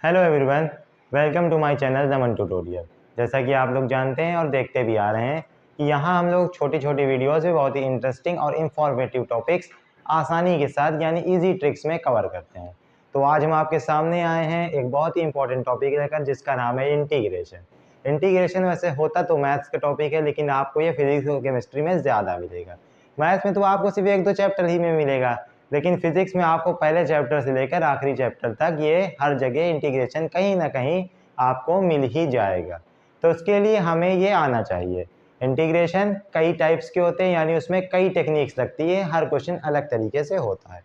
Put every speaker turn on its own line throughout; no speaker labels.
Hello everyone, welcome to my channel Daman tutorial. जैसा कि आप लोग जानते हैं और देखते भी आ रहे हैं कि यहाँ हम लोग छोटी छोटी वीडियोज़ में बहुत ही इंटरेस्टिंग और इंफॉर्मेटिव टॉपिक्स आसानी के साथ यानी इजी ट्रिक्स में कवर करते हैं। तो आज हम आपके सामने आए हैं एक बहुत ही इंपॉर्टेंट टॉपिक लेकर, जिसका नाम है इंटीग्रेशन। इंटीग्रेशन वैसे होता तो मैथ्स का टॉपिक है, लेकिन आपको ये फिजिक्स और केमिस्ट्री में ज़्यादा मिलेगा। मैथ्स में तो आपको सिर्फ एक दो चैप्टर ही में मिलेगा, लेकिन फिजिक्स में आपको पहले चैप्टर से लेकर आखिरी चैप्टर तक ये हर जगह इंटीग्रेशन कहीं ना कहीं आपको मिल ही जाएगा। तो उसके लिए हमें ये आना चाहिए। इंटीग्रेशन कई टाइप्स के होते हैं, यानी उसमें कई टेक्निक्स लगती है, हर क्वेश्चन अलग तरीके से होता है।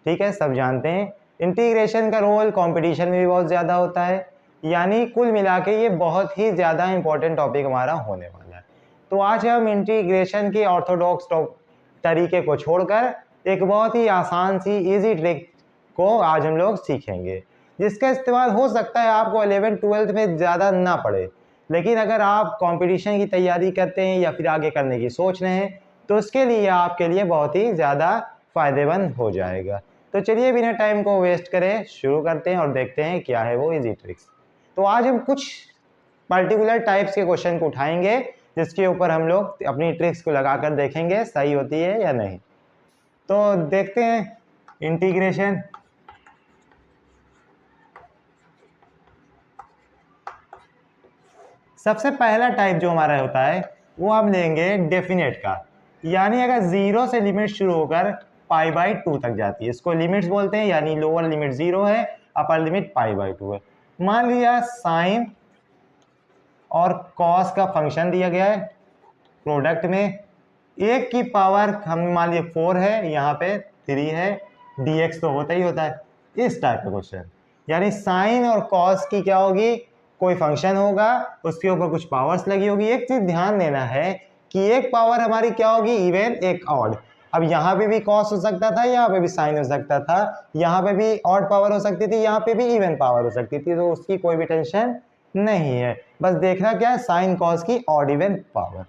ठीक है, सब जानते हैं। इंटीग्रेशन का रोल कंपटीशन में भी बहुत ज़्यादा होता है, यानी कुल मिला के ये बहुत ही ज़्यादा इंपॉर्टेंट टॉपिक हमारा होने वाला है। तो आज हम इंटीग्रेशन के ऑर्थोडॉक्स तरीके को छोड़कर एक बहुत ही आसान सी इजी ट्रिक को आज हम लोग सीखेंगे, जिसका इस्तेमाल हो सकता है आपको 11th-12th में ज़्यादा ना पड़े, लेकिन अगर आप कंपटीशन की तैयारी करते हैं या फिर आगे करने की सोच रहे हैं तो उसके लिए आपके लिए बहुत ही ज़्यादा फ़ायदेमंद हो जाएगा। तो चलिए बिना टाइम को वेस्ट करें शुरू करते हैं और देखते हैं क्या है वो इजी ट्रिक्स। तो आज हम कुछ पर्टिकुलर टाइप्स के क्वेश्चन को उठाएंगे, जिसके ऊपर हम लोग अपनी ट्रिक्स को लगाकर देखेंगे सही होती है या नहीं। तो देखते हैं इंटीग्रेशन। सबसे पहला टाइप जो हमारा होता है वो हम लेंगे डेफिनेट का, यानी अगर 0 से लिमिट शुरू होकर π/2 तक जाती है, इसको लिमिट्स बोलते हैं। यानी लोअर लिमिट 0 है, अपर लिमिट π/2 है। मान लिया साइन और कॉस का फंक्शन दिया गया है प्रोडक्ट में, एक की पावर हम मान लिया 4 है, यहाँ पे 3 है, dx तो होता ही होता है। इस टाइप का क्वेश्चन, यानी साइन और कॉस की क्या होगी, कोई फंक्शन होगा, उसके ऊपर कुछ पावर्स लगी होगी। एक चीज ध्यान देना है कि एक पावर हमारी क्या होगी, इवन, एक ऑड। अब यहाँ पे भी कॉस हो सकता था, यहाँ पे भी साइन हो सकता था, यहाँ पे भी ऑड पावर हो सकती थी, यहाँ पे भी इवन पावर हो सकती थी, तो उसकी कोई भी टेंशन नहीं है। बस देखना क्या है, साइन कॉस की ऑड इवन पावर।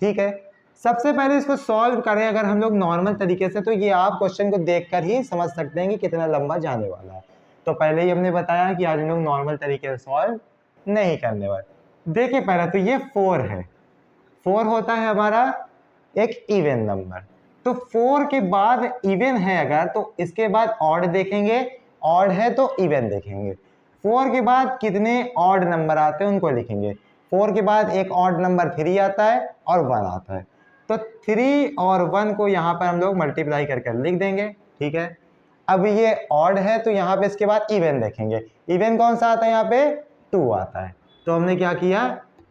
ठीक है, सबसे पहले इसको सॉल्व करें अगर हम लोग नॉर्मल तरीके से, तो ये आप क्वेश्चन को देखकर ही समझ सकते हैं कि कितना लंबा जाने वाला है। तो पहले ही हमने बताया कि आज हम लोग नॉर्मल तरीके से सॉल्व नहीं करने वाले। देखिए पहले तो ये 4 है, 4 होता है हमारा एक इवन नंबर। तो 4 के बाद इवन है अगर, तो इसके बाद ऑड देखेंगे, ऑड है तो इवन देखेंगे। 4 के बाद कितने ऑड नंबर आते हैं उनको लिखेंगे। 4 के बाद एक ऑड नंबर 3 आता है और 1 आता है, तो 3 और 1 को यहाँ पर हम लोग मल्टीप्लाई करके लिख देंगे। ठीक है, अब ये ऑड है तो यहाँ पे इसके बाद इवन देखेंगे। इवन कौन सा आता है, यहाँ पे 2 आता है, तो हमने क्या किया,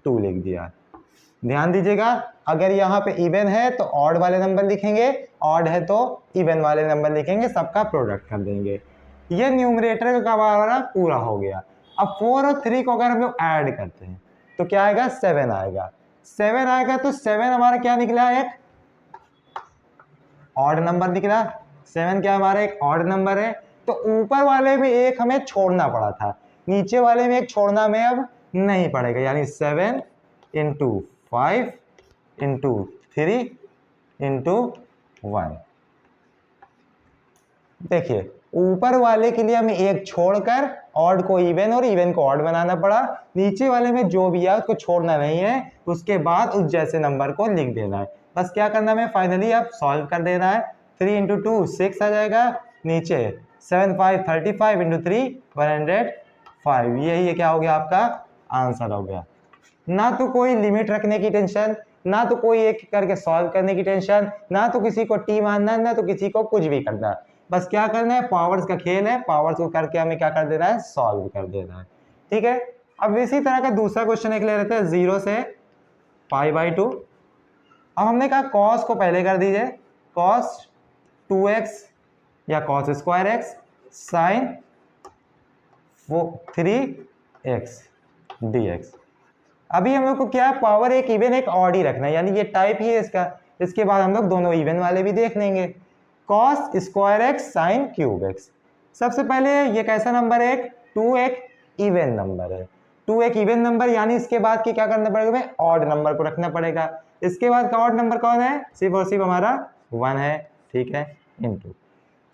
2 लिख दिया। ध्यान दीजिएगा, अगर यहाँ पे इवन है तो ऑड वाले नंबर लिखेंगे, ऑड है तो इवन वाले नंबर लिखेंगे, सबका प्रोडक्ट कर देंगे। ये न्यूमरेटर का हमारा पूरा हो गया। अब 4 और 3 को अगर हम लोग ऐड करते हैं तो क्या आएगा, 7 आएगा। 7 आएगा तो 7 हमारा क्या निकला, एक ऑड नंबर निकला। 7 क्या हमारा एक ऑड नंबर है, तो ऊपर वाले में एक हमें छोड़ना पड़ा था, नीचे वाले में एक छोड़ना में अब नहीं पड़ेगा, यानी 7 इंटू 5 इंटू 3 इंटू 1। देखिए ऊपर वाले के लिए हमें एक छोड़कर ऑड को इवन और इवन को ऑड बनाना पड़ा, नीचे वाले में जो भी है उसको छोड़ना नहीं है, उसके बाद उस जैसे नंबर को लिख देना है। बस क्या करना है, फाइनली अब सॉल्व कर देना है। 3 इंटू 2 6 आ जाएगा, नीचे 7 5 35 इंटू 3 105। यही क्या हो गया, आपका आंसर हो गया। ना तो कोई लिमिट रखने की टेंशन, ना तो कोई एक करके सॉल्व करने की टेंशन, ना तो किसी को टी मानना, ना तो किसी को कुछ भी करना। बस क्या करना है, पावर्स का खेल है, पावर्स को करके हमें क्या कर देना है, सॉल्व कर देना है। ठीक है, अब इसी तरह का दूसरा क्वेश्चन एक ले लेते हैं, 0 से π/2। अब हमने कहा कॉस को पहले कर दीजिए, कॉस 2x या cos square x sine 3x dx। अभी हम लोग को क्या, पावर एक इवन एक ऑड ही रखना है, यानी ये टाइप ही है इसका। इसके बाद हम लोग दोनों इवन वाले भी देख लेंगे। Cos square x sine cube x. सबसे पहले ये कैसा नंबर है, 2 एक इवन नंबर है, 2 एक इवन नंबर, यानी इसके बाद की क्या करना पड़ेगा, ऑड नंबर को रखना पड़ेगा। इसके बाद का ऑड नंबर कौन है, सिर्फ और सिर्फ हमारा 1 है। ठीक है, इंटू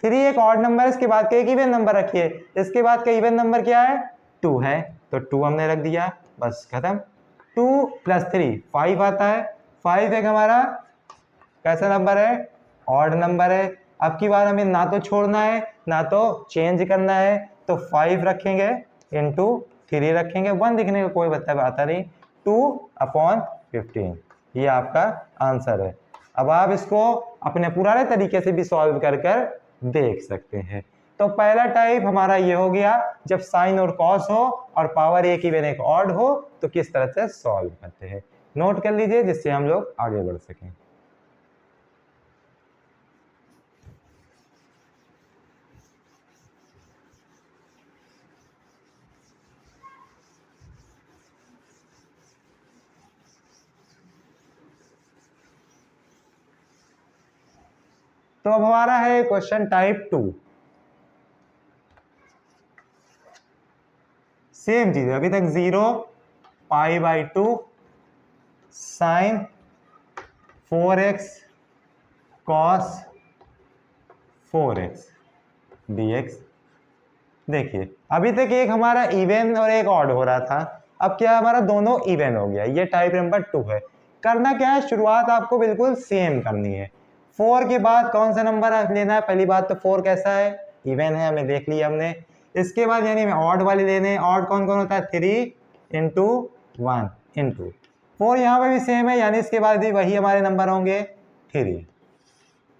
3 एक ऑड नंबर, इसके बाद का एक इवन नंबर रखिए, इसके बाद का इवन नंबर क्या है 2 है तो 2 हमने रख दिया, बस खत्म। 2 + 3 5 आता है। 5 एक हमारा कैसा नंबर है, ऑड नंबर है। अब की बार हमें ना तो छोड़ना है ना तो चेंज करना है, तो 5 रखेंगे इंटू 3 रखेंगे, 1 लिखने का कोई मतलब आता नहीं, 2/15 ये आपका आंसर है। अब आप इसको अपने पुराने तरीके से भी सॉल्व कर कर देख सकते हैं। तो पहला टाइप हमारा ये हो गया, जब साइन और कॉस हो और पावर एक इवन एक ऑड हो तो किस तरह से सॉल्व करते हैं, नोट कर लीजिए जिससे हम लोग आगे बढ़ सकें। तो अब हमारा है क्वेश्चन टाइप 2। सेम चीज, अभी तक 0 π/2 sign 4x cos 4x dx। देखिए अभी तक एक हमारा इवन और एक ऑड हो रहा था, अब क्या हमारा दोनों इवन हो गया, ये टाइप नंबर 2 है। करना क्या है, शुरुआत आपको बिल्कुल सेम करनी है। 4 के बाद कौन सा नंबर लेना है, पहली बात तो 4 कैसा है, इवन है, हमें देख लिया हमने। इसके बाद यानी हमें ऑड वाले लेने हैं। ऑड कौन कौन होता है, 3 × 1 × 4, यहाँ पे भी सेम है, यानी इसके बाद भी वही हमारे नंबर होंगे 3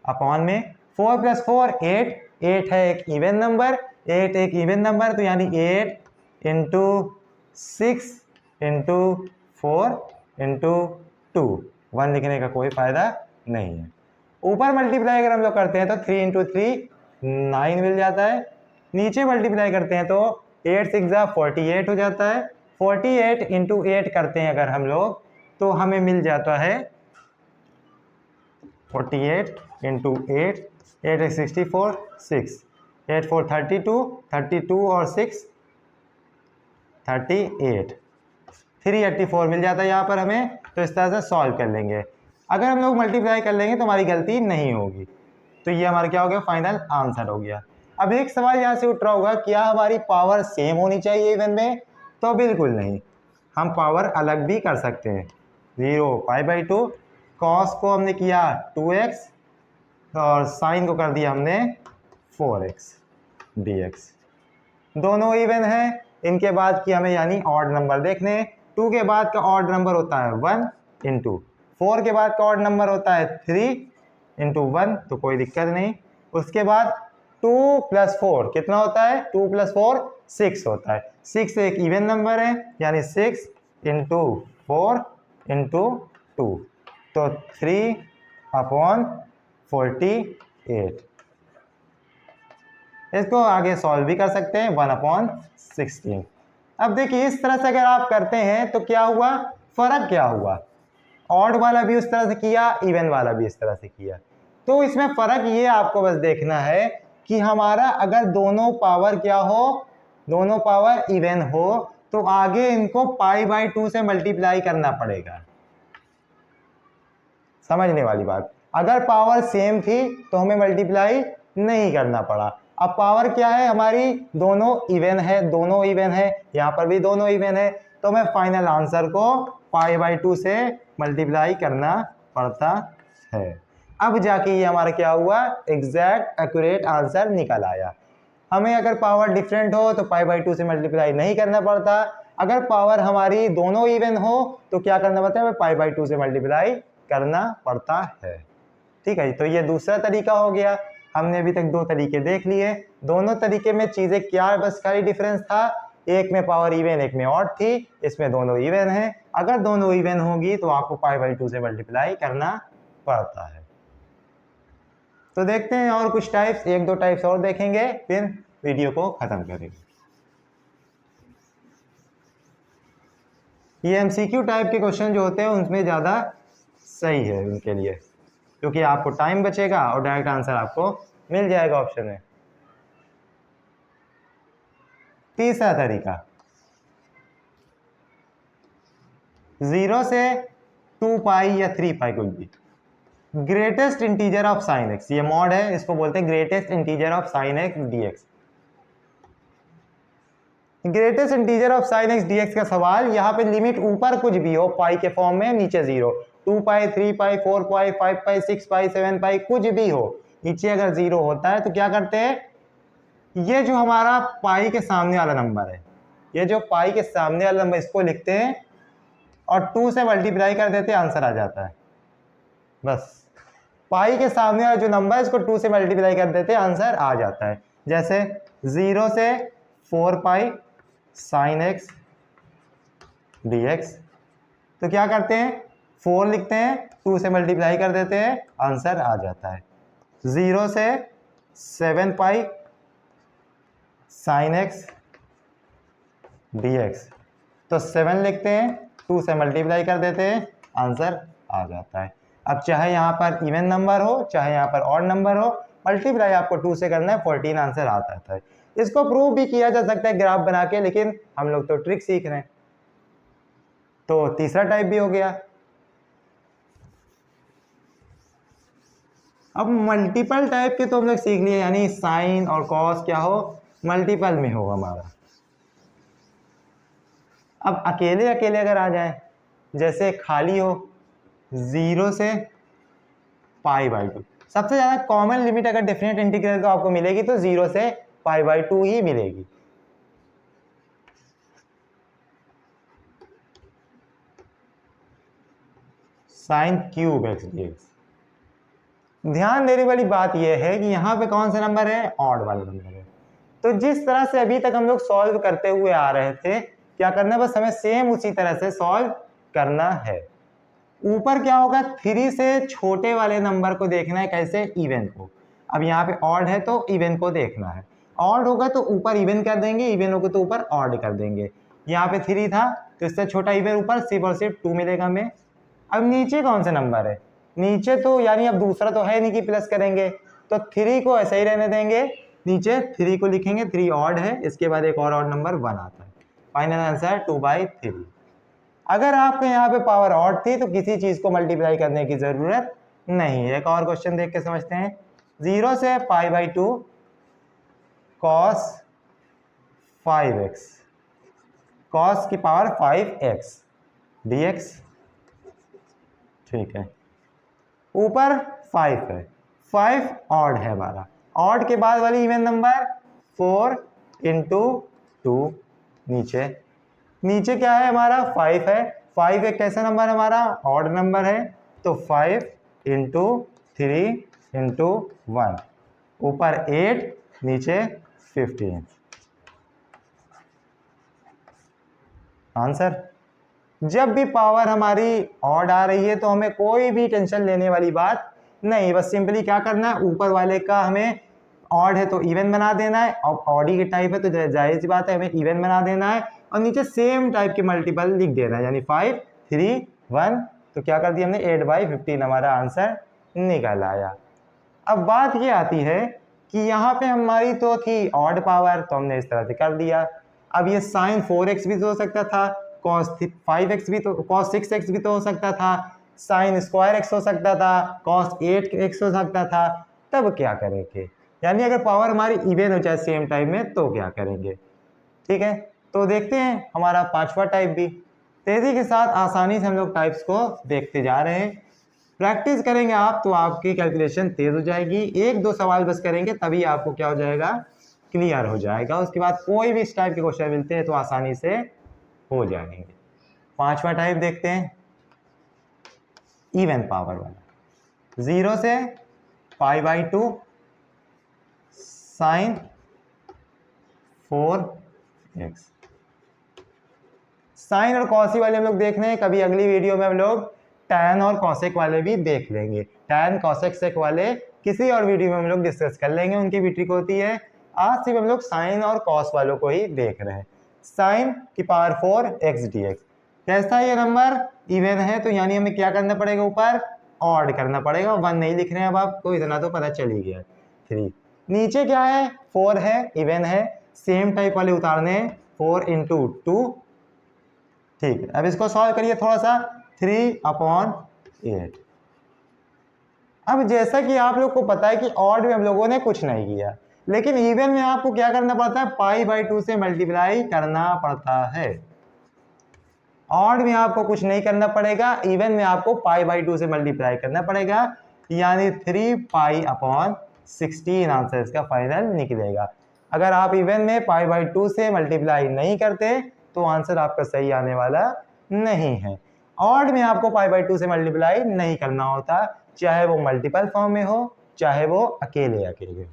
अपॉन में 4 + 4 8, 8 है एक इवन नंबर, 8 एक इवन नंबर, तो यानी 8 × 6 × 4 × 2, 1 लिखने का कोई फायदा नहीं है। ऊपर मल्टीप्लाई अगर हम लोग करते हैं तो 3 × 3 9 मिल जाता है, नीचे मल्टीप्लाई करते हैं तो 8 × 6 48 हो जाता है। 48 × 8 करते हैं अगर हम लोग तो हमें मिल जाता है 48 × 8, 8 × 64 6, 8 4 32, 32 और 6 38, 384 मिल जाता है यहाँ पर हमें। तो इस तरह से सॉल्व कर लेंगे। अगर हम लोग मल्टीप्लाई कर लेंगे तो हमारी गलती नहीं होगी। तो ये हमारा क्या हो गया, फाइनल आंसर हो गया। अब एक सवाल यहाँ से उठ रहा होगा, क्या हमारी पावर सेम होनी चाहिए इवन में, तो बिल्कुल नहीं, हम पावर अलग भी कर सकते हैं। 0 π/2, कॉस को हमने किया 2x और साइन को कर दिया हमने 4x dx। दोनों इवन है, इनके बाद की हमें यानी ऑड नंबर देखने। 2 के बाद का ऑड नंबर होता है 1 × 4 के बाद का ऑड नंबर होता है 3 × 1, तो कोई दिक्कत नहीं। उसके बाद 2 + 4 कितना होता है, 2 + 4 6 होता है। 6 एक इवन नंबर है, यानी 6 × 4 × 2, तो 3/48। इसको आगे सॉल्व भी कर सकते हैं 1/16। अब देखिए इस तरह से अगर आप करते हैं तो क्या हुआ, फर्क क्या हुआ, ऑड वाला भी उस तरह से किया, इवन वाला भी इस तरह से किया। तो इसमें फर्क ये आपको बस देखना है कि हमारा अगर दोनों पावर क्या हो, दोनों पावर इवन हो, तो आगे इनको π/2 से मल्टीप्लाई करना पड़ेगा। समझने वाली बात, अगर पावर सेम थी तो हमें मल्टीप्लाई नहीं करना पड़ा। अब पावर क्या है हमारी, दोनों इवन है, दोनों इवन है, यहाँ पर भी दोनों इवन है, तो हमें फाइनल आंसर को π/2 से मल्टीप्लाई करना पड़ता है। अब जाके ये हमारा क्या हुआ, एग्जैक्ट एक्यूरेट आंसर निकल आया। हमें अगर पावर डिफरेंट हो तो π/2 से मल्टीप्लाई नहीं करना पड़ता, अगर पावर हमारी दोनों इवन हो तो क्या करना पड़ता है, हमें π/2 से मल्टीप्लाई करना पड़ता है। ठीक है, तो ये दूसरा तरीका हो गया। हमने अभी तक 2 तरीके देख लिए, दोनों तरीके में चीजें क्या बस खाली डिफरेंस था, एक में पावर इवन एक में ऑड थी, इसमें दोनों इवन है। अगर दोनों इवन होगी तो आपको π/2 से मल्टीप्लाई करना पड़ता है। तो देखते हैं और कुछ टाइप्स, 1-2 टाइप्स और देखेंगे, फिर वीडियो को खत्म करेंगे। ये MCQ टाइप के क्वेश्चन जो होते हैं उनमें ज़्यादा सही है उनके लिए, क्योंकि आपको टाइम बचेगा और डायरेक्ट आंसर आपको मिल जाएगा ऑप्शन में। तीसरा तरीका, 0 से 2π या 3π कुछ भी, greatest integer of sine x, ये मॉड है, इसको बोलते हैं greatest integer of sine x dx। Greatest integer of sine x D x का सवाल, यहाँ पे लिमिट ऊपर कुछ भी हो पाई के फॉर्म में, नीचे 0, 2 पाई 3 पाई 4 पाई 5 पाई 6 पाई 7 पाई कुछ भी हो, नीचे अगर 0 होता है तो क्या करते हैं, ये जो हमारा पाई के सामने वाला नंबर है, ये जो पाई के सामने वाला नंबर इसको लिखते हैं और 2 से मल्टीप्लाई कर देते हैं, आंसर आ जाता है। बस पाई के सामने वाला जो नंबर है इसको 2 से मल्टीप्लाई कर देते हैं, आंसर आ जाता है। जैसे 0 से 4 pi sine x D x, तो क्या करते हैं 4 लिखते हैं, 2 से मल्टीप्लाई कर देते हैं, आंसर आ जाता है। 0 से 7 pi sine x D x, तो 7 लिखते हैं, 2 से मल्टीप्लाई कर देते हैं, आंसर आ जाता है। अब चाहे यहाँ पर इवन नंबर हो चाहे यहाँ पर ऑड नंबर हो, मल्टीप्लाई आपको 2 से करना है, 14 आंसर आ जाता है। इसको प्रूव भी किया जा सकता है ग्राफ बना के, लेकिन हम लोग तो ट्रिक सीख रहे हैं, तो तीसरा टाइप भी हो गया। अब मल्टीपल टाइप के तो हम लोग सीख लिए, यानी साइन और कॉस क्या हो, मल्टीपल में हो हमारा। अब अकेले अकेले अगर आ जाए, जैसे खाली हो 0 से π/2, सबसे ज़्यादा कॉमन लिमिट अगर डेफिनेट इंटीग्रल को आपको मिलेगी तो 0 से π/2 ही मिलेगी। Sine cube x D x, ध्यान देने वाली बात यह है कि यहाँ पे कौन सा नंबर है, ऑड वाला नंबर है। तो जिस तरह से अभी तक हम लोग सॉल्व करते हुए आ रहे थे, क्या करना है, बस हमें सेम उसी तरह से सॉल्व करना है। ऊपर क्या होगा, 3 से छोटे वाले नंबर को देखना है, कैसे, इवन को। अब यहाँ पे ऑड है तो इवन को देखना है, ऑड होगा तो ऊपर इवन कर देंगे, इवन होगा तो ऊपर ऑड कर देंगे। यहाँ पे 3 था तो इससे छोटा इवन ऊपर सिर्फ और सिर्फ 2 मिलेगा हमें। अब नीचे कौन सा नंबर है, नीचे तो यानी अब दूसरा तो है नहीं कि प्लस करेंगे, तो 3 को ऐसे ही रहने देंगे, नीचे 3 को लिखेंगे, 3 ऑड है, इसके बाद एक और ऑड नंबर 1 आता है, फाइनल आंसर 2/3। अगर आपके यहाँ पे पावर ऑड थी तो किसी चीज को मल्टीप्लाई करने की जरूरत नहीं है। एक और क्वेश्चन देख के समझते हैं। 0 से π/2 cos 5x, cos की पावर 5x dx, ठीक है, ऊपर 5 है, 5 ऑड है हमारा, ऑड के बाद वाली इवन नंबर 4 × 2, नीचे क्या है हमारा 5 है, 5 एक कैसा नंबर है हमारा, ऑड नंबर है, तो 5 × 3 × 1, ऊपर 8 नीचे 15, आंसर। जब भी पावर हमारी ऑड आ रही है तो हमें कोई भी टेंशन लेने वाली बात नहीं, बस सिंपली क्या करना है, ऊपर वाले का हमें ऑड है तो इवन बना देना है, और ऑड की टाइप है तो जाहिर सी बात है हमें इवन बना देना है, और नीचे सेम टाइप के मल्टीपल लिख देना है, यानी 5 3 1, तो क्या कर दिया हमने 8/15, हमारा आंसर निकल आया। अब बात ये आती है कि यहाँ पे हमारी तो थी ऑड पावर, तो हमने इस तरह से कर दिया। अब ये साइन 4x भी तो हो सकता था, cos 5x भी तो, cos 6x भी तो हो सकता था, साइन स्क्वायर x हो सकता था, cos 8x हो सकता था, तब क्या करेंगे, यानी अगर पावर हमारी इवन हो जाए सेम टाइम में तो क्या करेंगे। ठीक है, तो देखते हैं हमारा 5वां टाइप भी। तेजी के साथ आसानी से हम लोग टाइप्स को देखते जा रहे हैं, प्रैक्टिस करेंगे आप तो आपकी कैलकुलेशन तेज हो जाएगी। 1-2 सवाल बस करेंगे तभी आपको क्या हो जाएगा, क्लियर हो जाएगा। उसके बाद कोई भी इस टाइप के क्वेश्चन मिलते हैं तो आसानी से हो जाएंगे। 5वां टाइप देखते हैं, इवन पावर वाला। 0 से π/2 साइन 4x। साइन और कॉसी वाले हम लोग देख रहे हैं, कभी अगली वीडियो में हम लोग टैन और कॉसेक वाले भी देख लेंगे। टैन कॉसेक सेक वाले किसी और वीडियो में हम लोग डिस्कस कर लेंगे, उनकी भी ट्रिक होती है। आज सिर्फ हम लोग साइन और कॉस वालों को ही देख रहे हैं। साइन की पावर 4x dx, कैसा ये नंबर इवन है तो यानी हमें क्या करना पड़ेगा, ऊपर ऑड करना पड़ेगा। 1 नहीं लिख रहे हैं अब आपको, इतना तो पता चल ही गया। 3 नीचे क्या है, 4 है, इवन है, सेम टाइप वाले उतारने हैं, 4 × 2। ठीक है, अब इसको सॉल्व करिए थोड़ा सा, 3/8। अब जैसा कि आप लोग को पता है कि ऑड में हम लोगों ने कुछ नहीं किया, लेकिन इवन में आपको क्या करना पड़ता है, π/2 से मल्टीप्लाई करना पड़ता है। ऑड में आपको कुछ नहीं करना पड़ेगा, इवन में आपको π/2 से मल्टीप्लाई करना पड़ेगा, यानी 3π/16 आंसर इसका फाइनल निकलेगा। अगर आप इवन में π/2 से मल्टीप्लाई नहीं करते तो आंसर आपका सही आने वाला नहीं है। ऑड में आपको π/2 से मल्टीप्लाई नहीं करना होता, चाहे वो मल्टीपल फॉर्म में हो चाहे वो अकेले अकेले हो।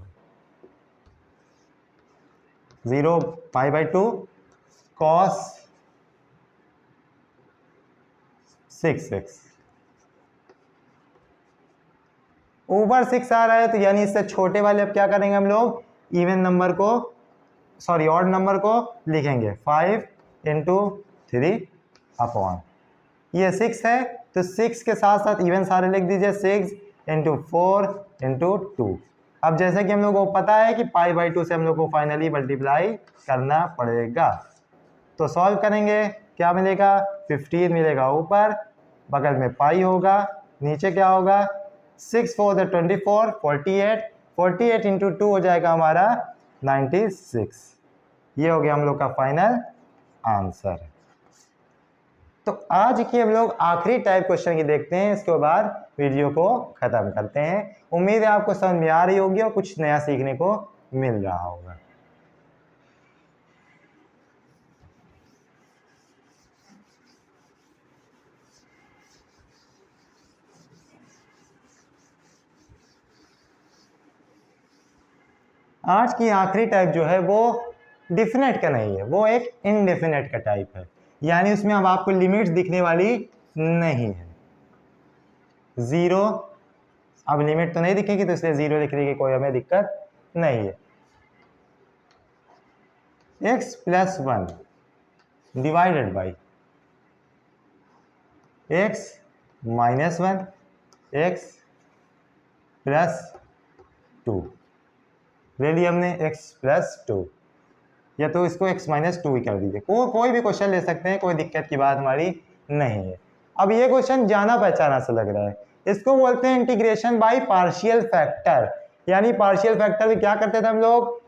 0 π/2 cos 6x, ऊपर 6 आ रहा है तो यानी इससे छोटे वाले अब क्या करेंगे हम लोग, इवन नंबर को सॉरी ऑड नंबर को लिखेंगे 5 × 3 अपॉन, ये 6 है तो 6 के साथ साथ इवन सारे लिख दीजिए, 6 × 4 × 2। अब जैसे कि हम लोग को पता है कि π/2 से हम लोग को फाइनली मल्टीप्लाई करना पड़ेगा, तो सॉल्व करेंगे क्या मिलेगा, 15 मिलेगा ऊपर, बगल में पाई होगा, नीचे क्या होगा, 6 4 24, 48 × 2 हो जाएगा हमारा 96। ये हो गया हम लोग का फाइनल आंसर। तो आज की हम लोग आखिरी टाइप क्वेश्चन की देखते हैं, इसके बाद वीडियो को खत्म करते हैं। उम्मीद है आपको समझ में आ रही होगी और कुछ नया सीखने को मिल रहा होगा। आज की आखिरी टाइप जो है वो डिफिनेट का नहीं है, वो एक इनडेफिनेट का टाइप है, यानी उसमें अब आपको लिमिट्स दिखने वाली नहीं है। 0 अब लिमिट तो नहीं दिखेगी तो इसलिए 0 लिखने की कोई हमें दिक्कत नहीं है। x + 1 divided by x - 1 x + 2 ले लिया हमने, x + 2, या तो इसको x - 2 ही कर दीजिए, कोई भी क्वेश्चन ले सकते हैं, कोई दिक्कत की बात हमारी नहीं है। अब ये क्वेश्चन जाना पहचाना सा लग रहा है, इसको बोलते हैं इंटीग्रेशन बाय पार्शियल फैक्टर। यानी पार्शियल फैक्टर में क्या करते थे हम लोग,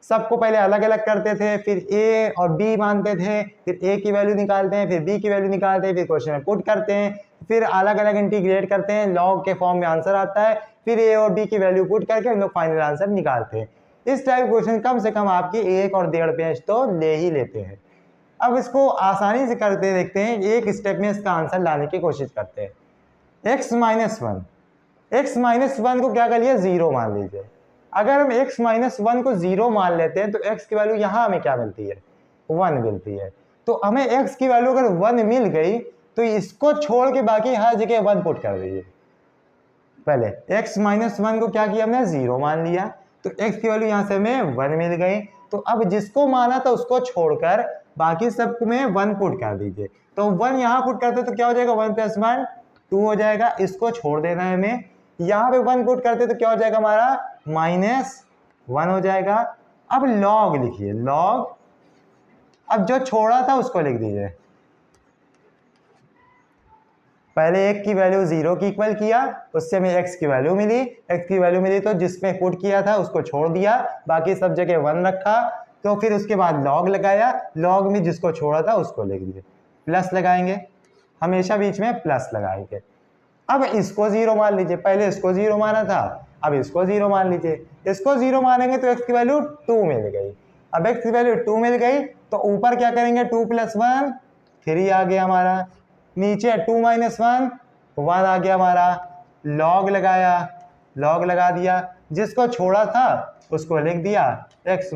सबको पहले अलग अलग करते थे, फिर a और b मानते थे, फिर a की वैल्यू निकालते हैं, फिर b की वैल्यू निकालते हैं, फिर क्वेश्चन में पुट करते हैं, फिर अलग अलग इंटीग्रेट करते हैं, लॉग के फॉर्म में आंसर आता है, फिर a और b की वैल्यू पुट करके हम लोग फाइनल आंसर निकालते हैं। इस टाइप क्वेश्चन कम से कम आपकी 1 और 1.5 पेज तो ले ही लेते हैं। अब इसको आसानी से करते देखते हैं, एक स्टेप में इसका आंसर लाने की कोशिश करते हैं। x - 1 को क्या कर लिया, 0 मान लीजिए। अगर हम x - 1 को 0 मान लेते हैं तो x की वैल्यू यहाँ हमें क्या मिलती है, 1 मिलती है। तो हमें x की वैल्यू अगर 1 मिल गई तो इसको छोड़ के बाकी हर जगह 1 पुट कर दीजिए। पहले x - 1 को क्या किया हमने, 0 मान लिया, तो x की वैल्यू यहाँ से हमें 1 मिल गई। तो अब जिसको माना था उसको छोड़कर बाकी सब में 1 पुट कर दीजिए। तो 1 यहाँ पुट करते तो क्या हो जाएगा, 1 + 1 2 हो जाएगा, इसको छोड़ देना है हमें। यहाँ पे 1 पुट करते तो क्या हो जाएगा हमारा, -1 हो जाएगा। अब लॉग लिखिए, लॉग, अब जो छोड़ा था उसको लिख दीजिए। पहले एक की वैल्यू 0 की इक्वल किया, उससे हमें x की वैल्यू मिली, x की वैल्यू मिली तो जिसमें पुट किया था उसको छोड़ दिया, बाकी सब जगह 1 रखा। तो फिर उसके बाद लॉग लगाया, लॉग में जिसको छोड़ा था उसको लिख दिए, प्लस लगाएंगे, हमेशा बीच में प्लस लगाएंगे। अब इसको 0 मान लीजिए, पहले इसको 0 माना था, अब इसको 0 मान लीजिए। इसको 0 मानेंगे तो x की वैल्यू 2 मिल गई। अब x की वैल्यू 2 मिल गई तो ऊपर क्या करेंगे, 2 + 1 3 आ गया हमारा, नीचे 2 - 1 1 आ गया हमारा, लॉग लगाया, लॉग लगा दिया, जिसको छोड़ा था उसको लिख दिया x -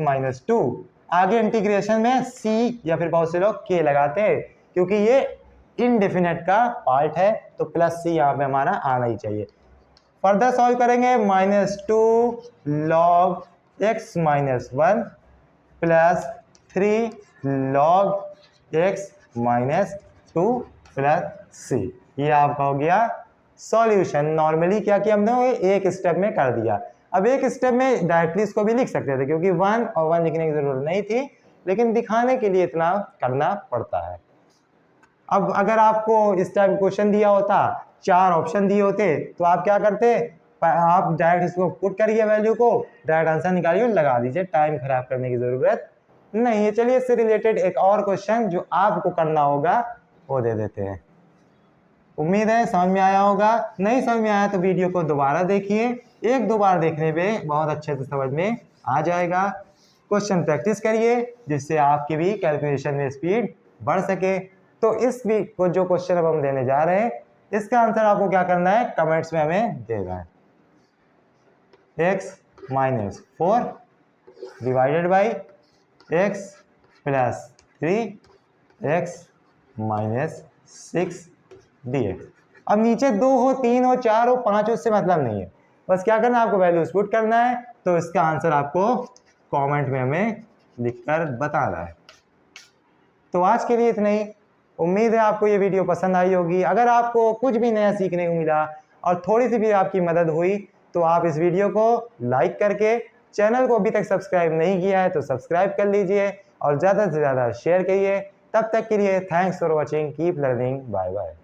2। आगे इंटीग्रेशन में c या फिर बहुत से लोग k लगाते हैं, क्योंकि ये इनडेफिनेट का पार्ट है तो +c यहाँ पे हमारा आना ही चाहिए। फर्दर सॉल्व करेंगे, -2 log x - 1 + 3 log x - 2 + c। ये आपका हो गया सॉल्यूशन। नॉर्मली क्या किया हमने, एक स्टेप में कर दिया। अब एक स्टेप में डायरेक्टली इसको भी लिख सकते थे, क्योंकि 1 और 1 लिखने की जरूरत नहीं थी, लेकिन दिखाने के लिए इतना करना पड़ता है। अब अगर आपको इस टाइप क्वेश्चन दिया होता, 4 ऑप्शन दिए होते, तो आप क्या करते, आप डायरेक्ट इसको पुट करिए वैल्यू को, डायरेक्ट आंसर निकालिए और लगा दीजिए, टाइम खराब करने की जरूरत नहीं है। चलिए इससे रिलेटेड एक और क्वेश्चन जो आपको करना होगा वो दे देते हैं। उम्मीद है समझ में आया होगा, नहीं समझ में आया तो वीडियो को दोबारा देखिए, एक दो बार देखने पे बहुत अच्छे से समझ में आ जाएगा। क्वेश्चन प्रैक्टिस करिए जिससे आपकी भी कैलकुलेशन में स्पीड बढ़ सके। तो इस वीक को जो क्वेश्चन अब हम देने जा रहे हैं इसका आंसर आपको क्या करना है, कमेंट्स में हमें देना है। x minus 4 divided by x plus 3 x minus 6 dx। अब नीचे 2 हो, 3 हो, 4 हो, 5 हो, उससे मतलब नहीं है, बस क्या करना है आपको वैल्यूज पुट करना है। तो इसका आंसर आपको कमेंट में हमें लिखकर बताना है। तो आज के लिए इतना ही। उम्मीद है आपको ये वीडियो पसंद आई होगी। अगर आपको कुछ भी नया सीखने को मिला और थोड़ी सी भी आपकी मदद हुई तो आप इस वीडियो को लाइक करके, चैनल को अभी तक सब्सक्राइब नहीं किया है तो सब्सक्राइब कर लीजिए और ज़्यादा से ज़्यादा शेयर करिए। तब तक के लिए thanks for watching, keep learning, bye bye.